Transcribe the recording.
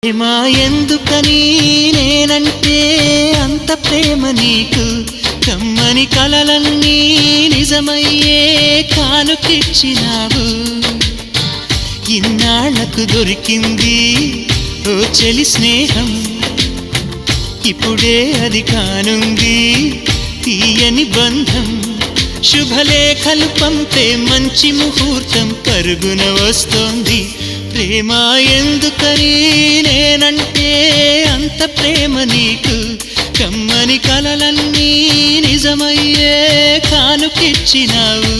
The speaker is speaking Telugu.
ప్రేమ ఎందుకని నేనంటే అంత ప్రేమ నీకు కమ్మని కలలన్నీ నిజమయ్యే కానుకిచ్చినావు ఇన్నాళ్లకు దొరికింది ఓ చెలి స్నేహం ఇప్పుడే అది కానుంది తీయని బంధం శుభలేఖలు పంపే మంచి ముహూర్తం పరుగున వస్తోంది ప్రేమ ఎందుకని నేనంటే అంత ప్రేమ నీకు కమ్మని కలలన్నీ నిజమయ్యే కానుకిచ్చినావు